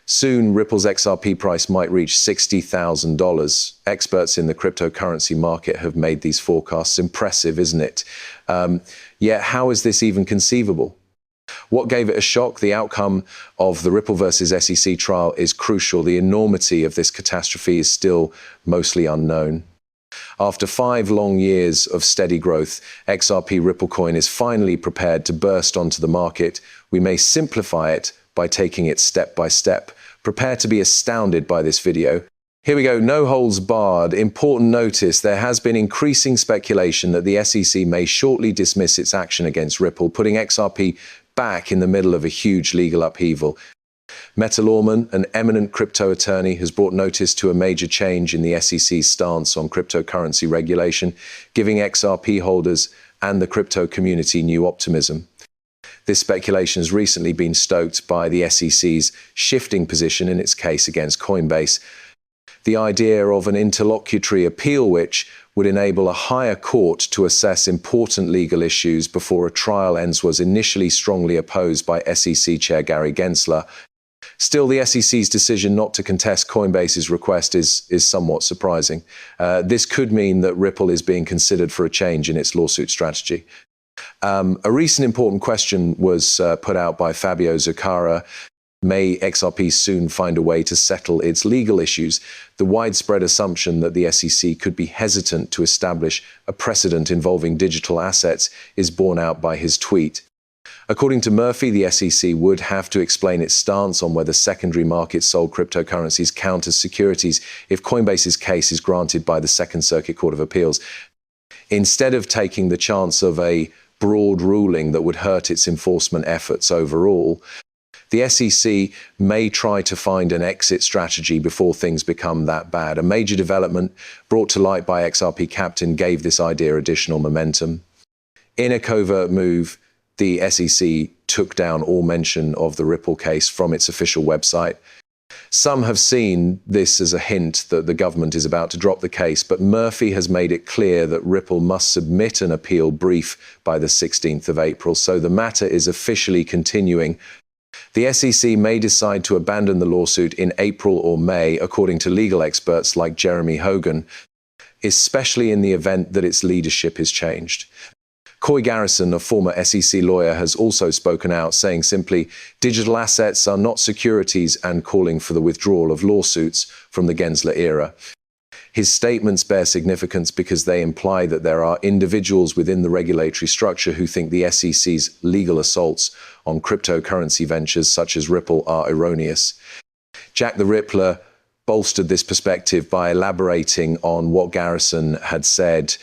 Soon, Ripple's XRP price might reach $60,000. Experts in the cryptocurrency market have made these forecasts. Impressive, isn't it? Yet, how is this even conceivable? What gave it a shock? The outcome of the Ripple versus SEC trial is crucial. The enormity of this catastrophe is still mostly unknown. After 5 long years of steady growth, XRP Ripple coin is finally prepared to burst onto the market. We may simplify it by taking it step by step. Prepare to be astounded by this video. Here we go, no holds barred. Important notice, there has been increasing speculation that the SEC may shortly dismiss its action against Ripple, putting XRP back in the middle of a huge legal upheaval. Meta Lawman, an eminent crypto attorney, has brought notice to a major change in the SEC's stance on cryptocurrency regulation, giving XRP holders and the crypto community new optimism. This speculation has recently been stoked by the SEC's shifting position in its case against Coinbase. The idea of an interlocutory appeal which would enable a higher court to assess important legal issues before a trial ends was initially strongly opposed by SEC Chair Gary Gensler. Still, the SEC's decision not to contest Coinbase's request is somewhat surprising. This could mean that Ripple is being considered for a change in its lawsuit strategy. A recent important question was put out by Fabio Zuccara. May XRP soon find a way to settle its legal issues? The widespread assumption that the SEC could be hesitant to establish a precedent involving digital assets is borne out by his tweet. According to Murphy, the SEC would have to explain its stance on whether secondary markets sold cryptocurrencies count as securities if Coinbase's case is granted by the Second Circuit Court of Appeals. Instead of taking the chance of a broad ruling that would hurt its enforcement efforts overall, the SEC may try to find an exit strategy before things become that bad. A major development brought to light by XRP Captain gave this idea additional momentum. In a covert move, the SEC took down all mention of the Ripple case from its official website. Some have seen this as a hint that the government is about to drop the case, but Murphy has made it clear that Ripple must submit an appeal brief by the 16th of April, so the matter is officially continuing. The SEC may decide to abandon the lawsuit in April or May, according to legal experts like Jeremy Hogan, especially in the event that its leadership is changed. Coy Garrison, a former SEC lawyer, has also spoken out, saying simply, digital assets are not securities, and calling for the withdrawal of lawsuits from the Gensler era. His statements bear significance because they imply that there are individuals within the regulatory structure who think the SEC's legal assaults on cryptocurrency ventures such as Ripple are erroneous. Jack the Rippler bolstered this perspective by elaborating on what Garrison had said,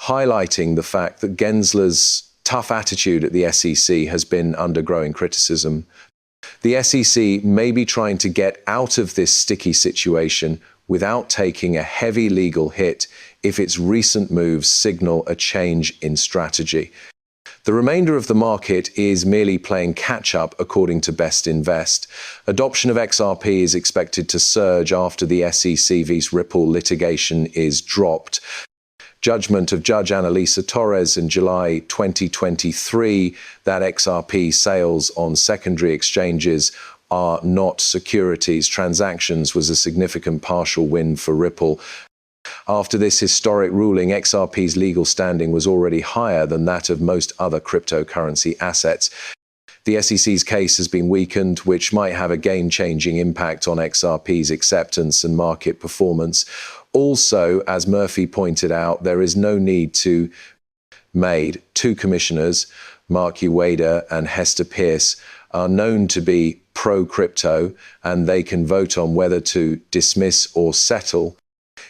highlighting the fact that Gensler's tough attitude at the SEC has been under growing criticism. The SEC may be trying to get out of this sticky situation without taking a heavy legal hit if its recent moves signal a change in strategy. The remainder of the market is merely playing catch-up, according to Best Invest. Adoption of XRP is expected to surge after the SEC vs. Ripple litigation is dropped. Judgment of Judge Annalisa Torres in July 2023 that XRP sales on secondary exchanges are not securities transactions was a significant partial win for Ripple. After this historic ruling, XRP's legal standing was already higher than that of most other cryptocurrency assets. The SEC's case has been weakened, which might have a game-changing impact on XRP's acceptance and market performance. Also, as Murphy pointed out, there is no need to made. 2 commissioners, Mark Ueda and Hester Pierce, are known to be pro-crypto, and they can vote on whether to dismiss or settle.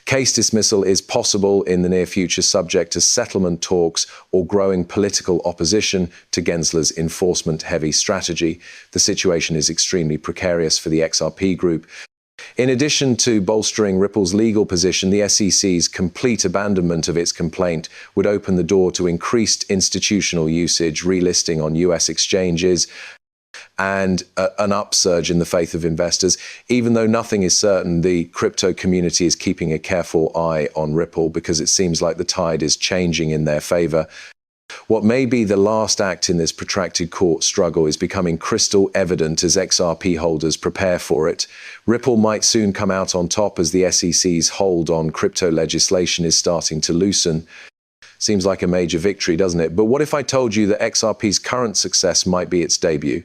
Case dismissal is possible in the near future, subject to settlement talks or growing political opposition to Gensler's enforcement-heavy strategy. The situation is extremely precarious for the XRP group. In addition to bolstering Ripple's legal position, the SEC's complete abandonment of its complaint would open the door to increased institutional usage, relisting on US exchanges, and an upsurge in the faith of investors. Even though nothing is certain, the crypto community is keeping a careful eye on Ripple because it seems like the tide is changing in their favor. What may be the last act in this protracted court struggle is becoming crystal evident as XRP holders prepare for it. Ripple might soon come out on top as the SEC's hold on crypto legislation is starting to loosen. Seems like a major victory, doesn't it? But what if I told you that XRP's current success might be its debut?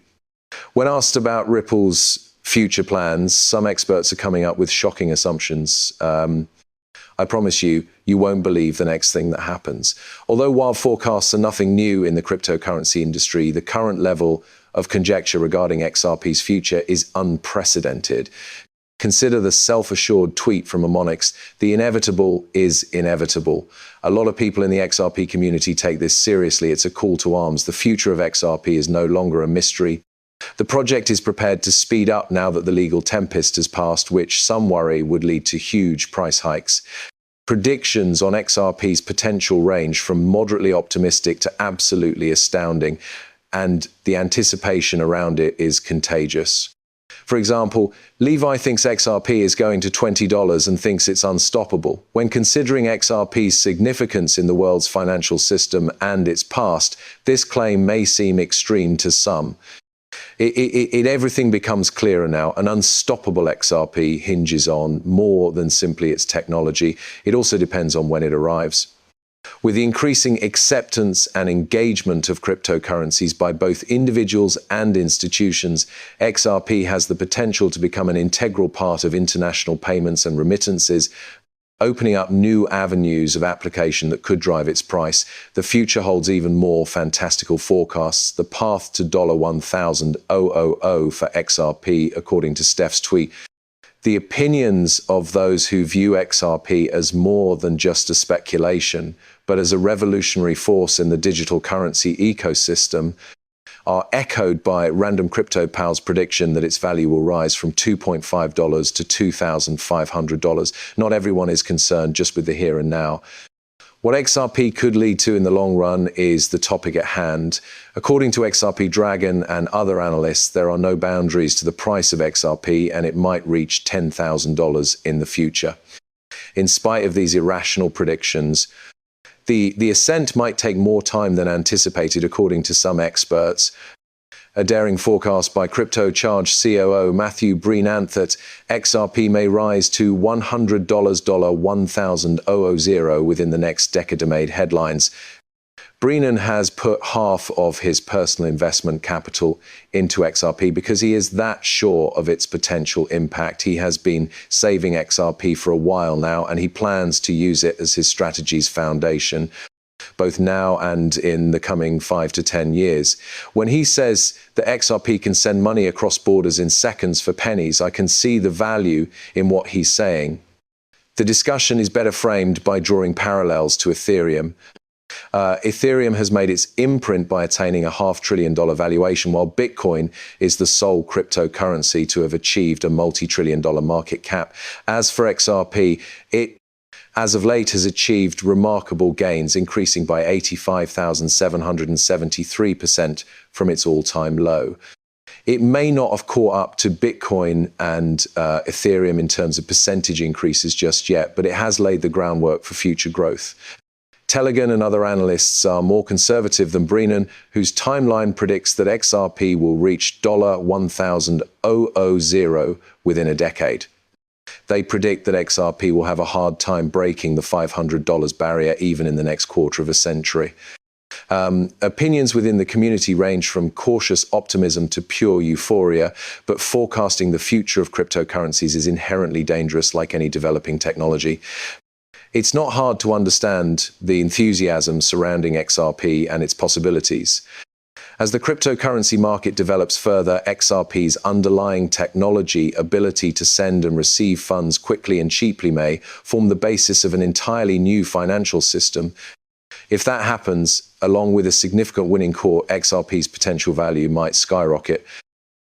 When asked about Ripple's future plans, some experts are coming up with shocking assumptions. I promise you, you won't believe the next thing that happens. Although wild forecasts are nothing new in the cryptocurrency industry, the current level of conjecture regarding XRP's future is unprecedented. Consider the self-assured tweet from Us.Thankx, "The inevitable is inevitable." A lot of people in the XRP community take this seriously. It's a call to arms. The future of XRP is no longer a mystery. The project is prepared to speed up now that the legal tempest has passed, which some worry would lead to huge price hikes. Predictions on XRP's potential range from moderately optimistic to absolutely astounding, and the anticipation around it is contagious. For example, Levi thinks XRP is going to $20 and thinks it's unstoppable. When considering XRP's significance in the world's financial system and its past, this claim may seem extreme to some. Everything becomes clearer now. An unstoppable XRP hinges on more than simply its technology. It also depends on when it arrives. With the increasing acceptance and engagement of cryptocurrencies by both individuals and institutions, XRP has the potential to become an integral part of international payments and remittances, opening up new avenues of application that could drive its price. The future holds even more fantastical forecasts. The path to $1,000 for XRP, according to Steph's tweet. The opinions of those who view XRP as more than just a speculation, but as a revolutionary force in the digital currency ecosystem, are echoed by Random Crypto Pal's prediction that its value will rise from $2.5 to $2,500. Not everyone is concerned just with the here and now. What XRP could lead to in the long run is the topic at hand. According to XRP Dragon and other analysts, there are no boundaries to the price of XRP, and it might reach $10,000 in the future. In spite of these irrational predictions, the ascent might take more time than anticipated, according to some experts. A daring forecast by Crypto Charge COO Matthew Breenant that XRP may rise to $100 within the next decade made headlines. Breenan has put half of his personal investment capital into XRP because he is that sure of its potential impact. He has been saving XRP for a while now, and he plans to use it as his strategy's foundation, both now and in the coming 5 to 10 years. When he says that XRP can send money across borders in seconds for pennies, I can see the value in what he's saying. The discussion is better framed by drawing parallels to Ethereum. Ethereum has made its imprint by attaining a $500 billion valuation, while Bitcoin is the sole cryptocurrency to have achieved a multi-trillion-dollar market cap. As for XRP, it, as of late, has achieved remarkable gains, increasing by 85,773% from its all-time low. It may not have caught up to Bitcoin and Ethereum in terms of percentage increases just yet, but it has laid the groundwork for future growth. Telegan and other analysts are more conservative than Breenan, whose timeline predicts that XRP will reach $1,000 within a decade. They predict that XRP will have a hard time breaking the $500 barrier even in the next quarter of a century. Opinions within the community range from cautious optimism to pure euphoria, but forecasting the future of cryptocurrencies is inherently dangerous, like any developing technology. It's not hard to understand the enthusiasm surrounding XRP and its possibilities. As the cryptocurrency market develops further, XRP's underlying technology, ability to send and receive funds quickly and cheaply, may form the basis of an entirely new financial system. If that happens, along with a significant winning core, XRP's potential value might skyrocket.